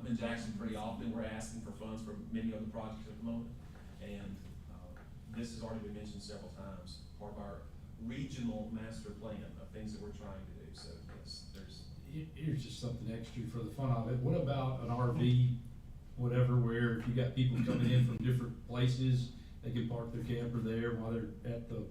in Jackson pretty often. We're asking for funds for many other projects at the moment. And this has already been mentioned several times, part of our regional master plan of things that we're trying to do. So yes, Here's just something extra for the fun of it. What about an RV, whatever, where if you got people coming in from different places, they can park their camper there while they're at the,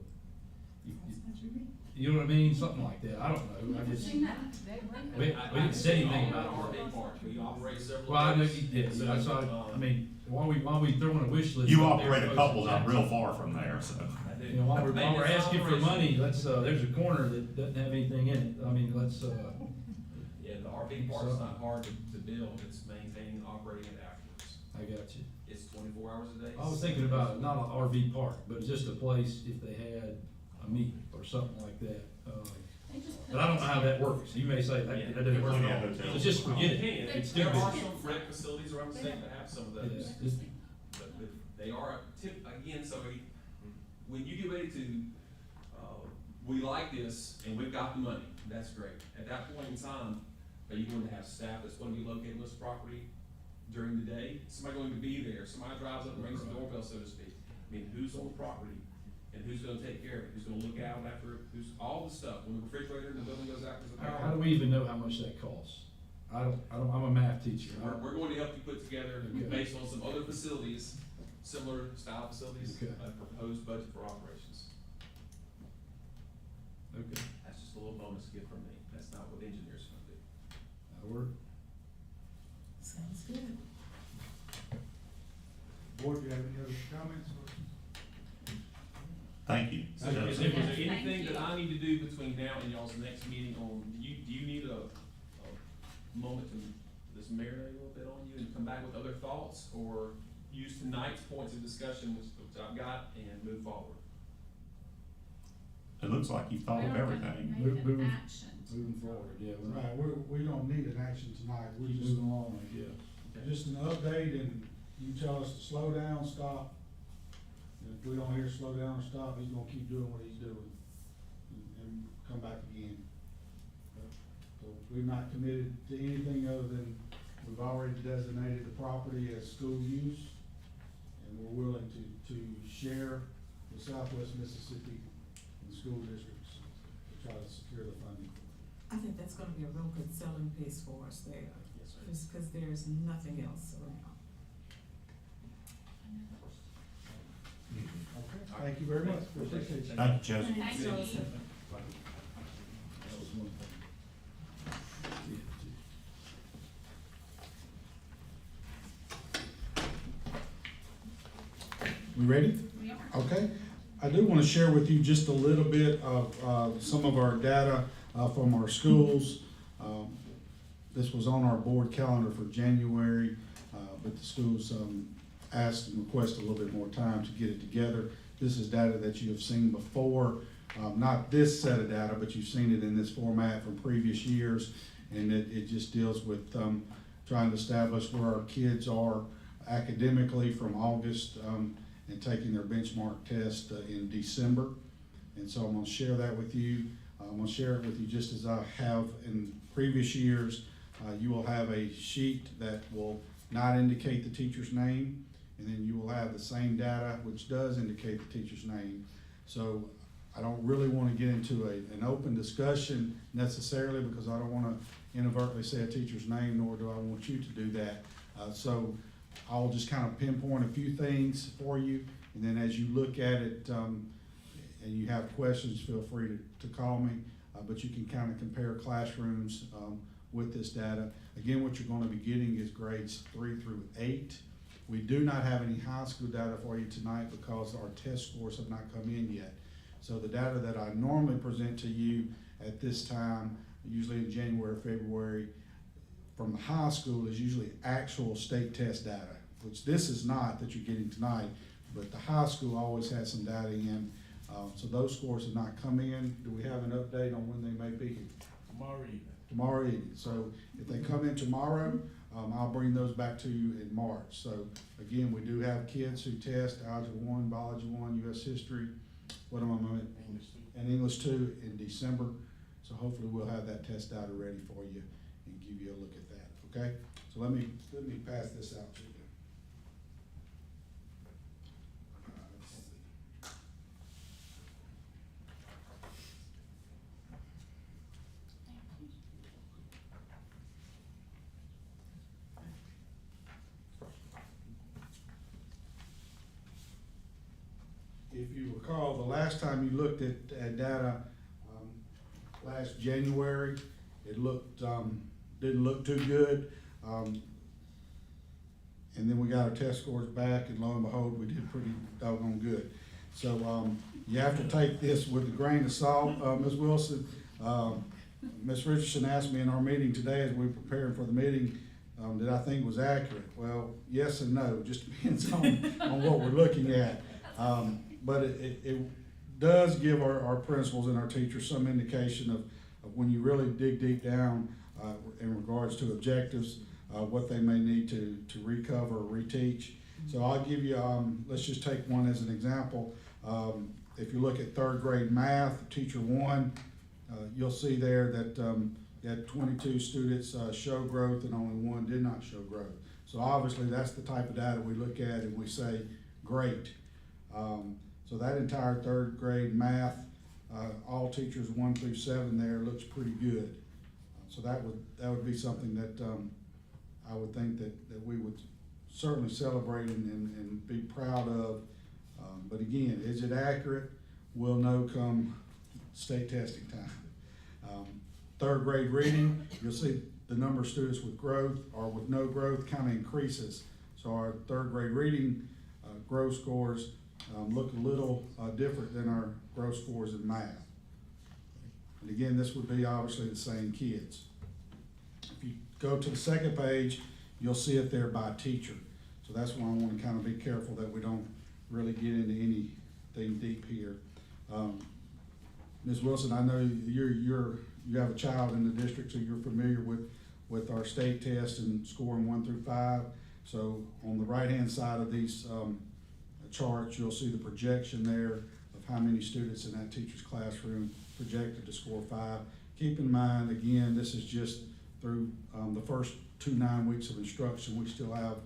you know what I mean? Something like that. I don't know. I just, we didn't say anything about our that. big park. We operate several. Well, I know days. you did. So, That's why, I mean, while we throwing a wish list. You up there, operate a folks, couple not real far from there, so. I do. You know, while we're Maintenance asking for operation. money, let's, there's a corner that doesn't have anything in it. I mean, let's, Yeah, the RV park is not hard to build. It's maintaining and operating it afterwards. I got you. It's 24 hours a day. I was thinking about not an RV park, but just a place if they had a meet or something like that. But I don't know how that works. You may say that doesn't work at all. So just forget it. It's too There big. are some rec facilities around the state that have some of those. Yeah, just- But they are again, so when you get ready to, we like this and we've got the money, that's great. At that point in time, are you going to have staff that's going to be located on this property during the day? Somebody going to be there, somebody drives up and rings the doorbell, so to speak. I mean, who's on the property and who's gonna take care of it? Who's gonna look out after it? Who's, all the stuff, when the refrigerator in the building goes out, there's a How do we even know how much that costs? I'm a math teacher. We're going to help you put together, Okay. based on some other facilities, similar style facilities, Okay. a proposed budget for operations. Okay, That's just a little bonus gift from me. That's not what engineers are gonna do. that'll work. Sounds good. Board, do you have any other comments? Thank you. So is there Thank anything you. that I need to do between now and y'all's next meeting on, do you need a moment to just marinate a little bit on you and come back with other thoughts? Or use tonight's points of discussion, which I've got, and move forward? It looks like you've thought of everything. Make Moving- an action. Moving forward, yeah. Right, we don't need an action tonight. We're Keep just, moving along, I guess. just an update, and you tell us to slow down, stop. And if we don't hear slow down or stop, he's gonna keep doing what he's doing and come back again. So we're not committed to anything other than we've already designated the property as school use, and we're willing to share with Southwest Mississippi and school districts to try to secure the funding. I think that's gonna be a real good selling piece for us there, Yes, sir. just because there's nothing else around. Okay, thank you very much. Appreciate you. Thank you, Joseph. Thank you. That was one thing. We ready? We are. Okay. I do want to share with you just a little bit of some of our data from our schools. This was on our board calendar for January, but the schools asked and requested a little bit more time to get it together. This is data that you have seen before, not this set of data, but you've seen it in this format from previous years. And it just deals with trying to establish where our kids are academically from August and taking their benchmark test in December. And so I'm gonna share that with you. I'm gonna share it with you just as I have in previous years. You will have a sheet that will not indicate the teacher's name, and then you will have the same data which does indicate the teacher's name. So I don't really wanna get into an open discussion necessarily, because I don't wanna inadvertently say a teacher's name, nor do I want you to do that. So I'll just kind of pinpoint a few things for you, and then as you look at it, and you have questions, feel free to call me, but you can kind of compare classrooms with this data. Again, what you're going to be getting is grades 3 through 8. We do not have any high school data for you tonight because our test scores have not come in yet. So the data that I normally present to you at this time, usually in January, February, from the high school is usually actual state test data, which this is not that you're getting tonight, but the high school always has some data in. So those scores have not come in. Do we have an update on when they may be here? Tomorrow evening. Tomorrow evening. So if they come in tomorrow, I'll bring those back to you in March. So again, we do have kids who test Algebra 1, Biology 1, US History, what am I doing? And English 2 in December. So hopefully we'll have that test data ready for you and give you a look at that, okay? So So let me pass this out to you. Let's see. If you recall, the last time you looked at data, last January, it looked, didn't look too good. And then we got our test scores back, and lo and behold, we did pretty doggone good. So, you have to take this with a grain of salt, Ms. Wilson. Ms. Richardson asked me in our meeting today, as we were preparing for the meeting, that I think was accurate. Well, yes and no, just depends on what we're looking at. But it does give our principals and our teachers some indication of when you really dig deep down in regards to objectives, what they may need to recover or reteach. So I'll give you, let's just take one as an example. If you look at third grade math, teacher one, you'll see there that you had 22 students show growth and only one did not show growth. So obviously that's the type of data we look at and we say, great. So that entire third grade math, all teachers 1 through 7 there looks pretty good. So that would be something that I would think that we would certainly celebrate and be proud of. But again, is it accurate? We'll know come state testing time. Third grade reading, you'll see the number of students with growth or with no growth kind of increases. So our third grade reading growth scores look a little different than our growth scores in math. And again, this would be obviously the same kids. If you go to the second page, you'll see it there by teacher. So that's why I want to kind of be careful that we don't really get into anything deep here. Ms. Wilson, I know you have a child in the district, so you're familiar with our state test and scoring 1 through 5. So on the right-hand side of these charts, you'll see the projection there of how many students in that teacher's classroom projected to score 5. Keep in mind, again, this is just through the first 2 9 weeks of instruction. We still have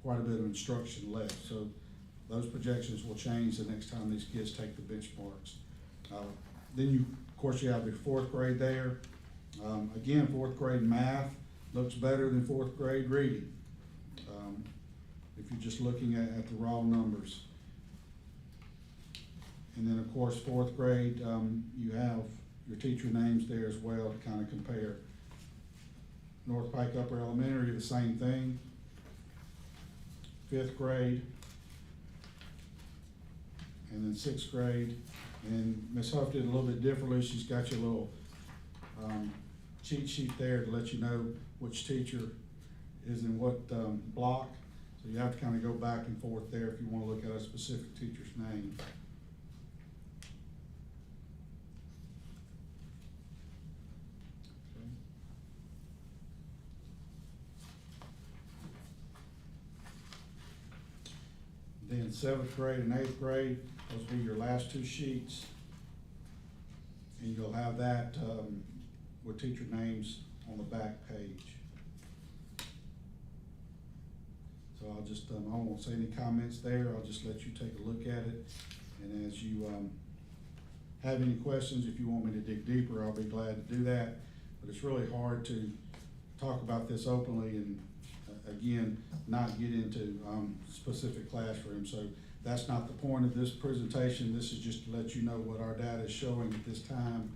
quite a bit of instruction left. So those projections will change the next time these kids take the benchmarks. Then you, of course, you have the 4th grade there. Again, 4th grade math looks better than 4th grade reading. If you're just looking at the raw numbers. And then, of course, 4th grade, you have your teacher names there as well to kind of compare. North Pike Upper Elementary, the same thing. 5th grade. And then 6th grade. And Ms. Huff did a little bit differently. She's got your little cheat sheet there to let you know which teacher is in what block. So you have to kind of go back and forth there if you want to look at a specific teacher's name. Then 7th grade and 8th grade, those will be your last 2 sheets. And you'll have that with teacher names on the back page. So I'll just, I won't say any comments there. I'll just let you take a look at it. And as you have any questions, if you want me to dig deeper, I'll be glad to do that. But it's really hard to talk about this openly and again, not get into specific classrooms. So that's not the point of this presentation. This is just to let you know what our data is showing at this time.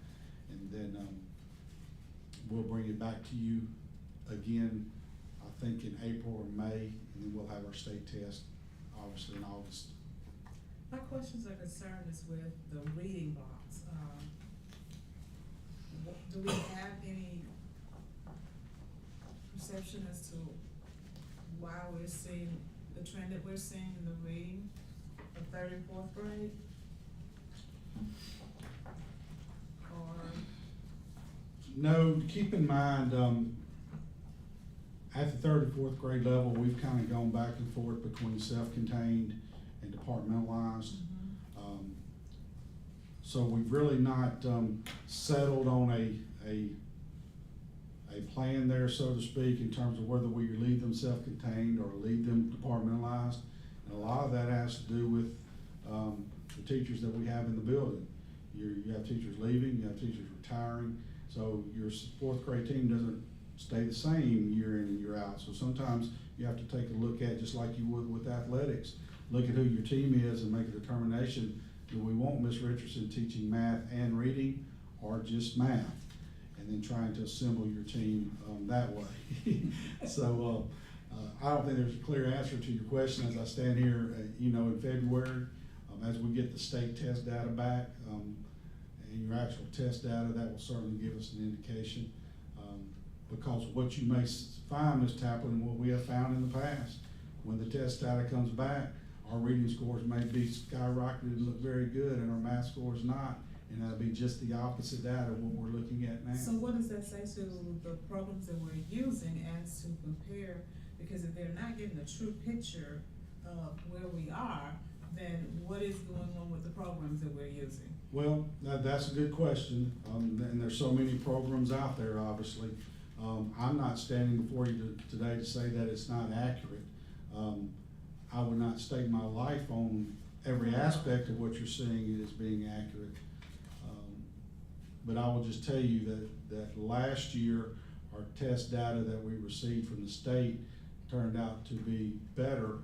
And then we'll bring it back to you again, I think in April or May, and then we'll have our state test, obviously in August. My questions or concern is with the reading box. Do we have any perception as to why we're seeing the trend that we're seeing in the reading of 3rd and 4th grade? Or no, keep in mind, at the 3rd and 4th grade level, we've kind of gone back and forth between self-contained and departmentalized. So we've really not settled on a a plan there, so to speak, in terms of whether we leave them self-contained or leave them departmentalized. And a lot of that has to do with, the teachers that we have in the building. You have teachers leaving, you have teachers retiring, so your fourth grade team doesn't stay the same year in and year out. So sometimes you have to take a look at, just like you would with athletics, look at who your team is and make a determination, do we want Miss Richardson teaching math and reading, or just math? And then trying to assemble your team that way. So I don't think there's a clear answer to your question as I stand here, in February. As we get the state test data back, and your actual test data, that will certainly give us an indication. Because what you may find, Ms. Taplin, and what we have found in the past, when the test data comes back, our reading scores may be skyrocketed and look very good, and our math scores not, and that'll be just the opposite data of what we're looking at now. So what does that say to the programs that we're using as to compare, because if they're not getting a true picture of where we are, then what is going on with the programs that we're using? Well, that's a good question, and there's so many programs out there, obviously. I'm not standing before you today to say that it's not accurate. I would not stake my life on every aspect of what you're seeing as being accurate. But I will just tell you that last year, our test data that we received from the state turned out to be better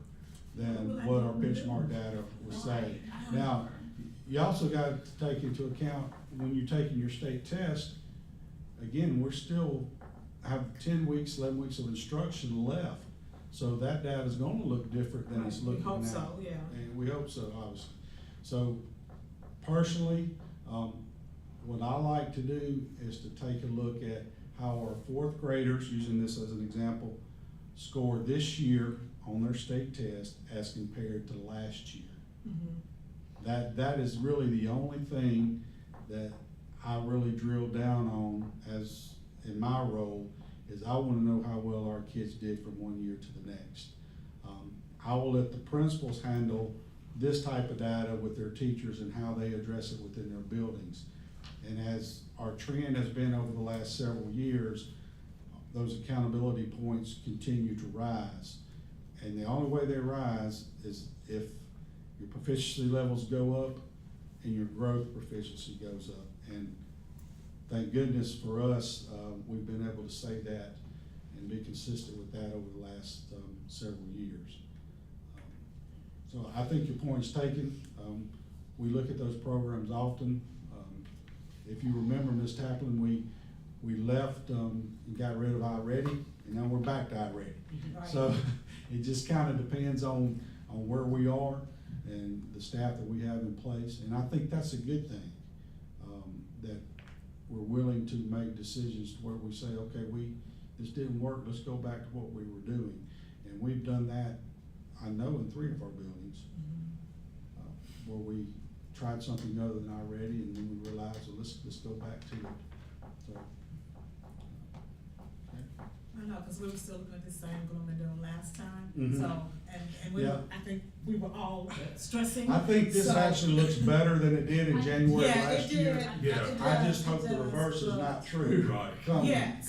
than what our benchmark data was saying. Now, you also got to take into account when you're taking your state test, again, we're still have 10 weeks, 11 weeks of instruction left. So that data is going to look different than it's looking now. We hope so, yeah. And we hope so, obviously. So personally, what I like to do is to take a look at how our fourth graders, using this as an example, scored this year on their state test as compared to last year. Mm-hmm. That is really the only thing that I really drill down on as in my role, is I want to know how well our kids did from one year to the next. I will let the principals handle this type of data with their teachers and how they address it within their buildings. And as our trend has been over the last several years, those accountability points continue to rise. And the only way they rise is if your proficiency levels go up and your growth proficiency goes up. And thank goodness for us, we've been able to say that and be consistent with that over the last several years. So I think your point's taken. We look at those programs often. If you remember, Ms. Taplin, we left and got rid of iReady, and now we're back to iReady. Right. So it just kind of depends on where we are and the staff that we have in place. And I think that's a good thing, that we're willing to make decisions to where we say, okay, this didn't work, let's go back to what we were doing. And we've done that, I know, in 3 of our buildings, where we tried something other than iReady, and then we realized, well, let's go back to it. So, okay. I know, because we were still looking at the same gloom and doom last time. Mhm. So, and we, Yeah. I think we were all stressing. I think this So- actually looks better than it did in January Yeah, last it year. did. Yeah. It I does, just hope it the does, reverse is but- not true. Right. Yes.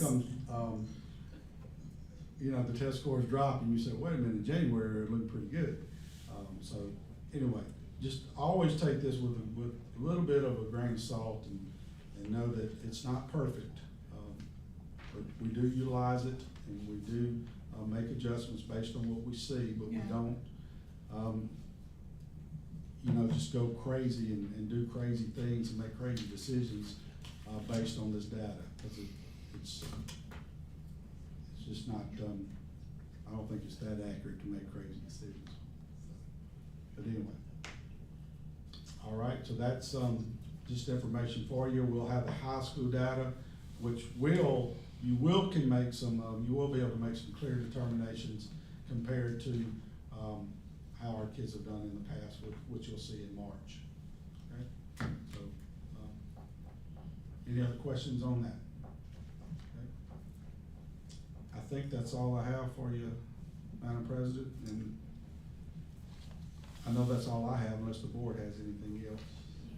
The test scores drop and you say, wait a minute, in January it looked pretty good. So anyway, just always take this with a little bit of a grain of salt and know that it's not perfect. But we do utilize it and we do make adjustments based on what we see, but we Yeah. don't, just go crazy and do crazy things and make crazy decisions based on this data. Because it's just not, I don't think it's that accurate to make crazy decisions. But anyway. All right, so that's just information for you. We'll have the high school data, which you will be able to make some clear determinations compared to how our kids have done in the past, which you'll see in March. Okay, so any other questions on that? Okay. I think that's all I have for you, Madam President, and I know that's all I have unless the board has anything else.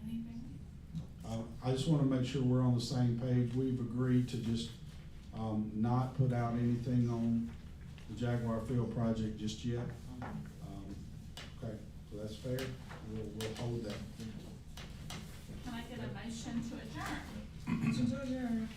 Anything? I just want to make sure we're on the same page. We've agreed to just not put out anything on the Jaguar Field project just yet. Okay, so that's fair, we'll hold that. Can I get a motion to adjourn? Motion to adjourn.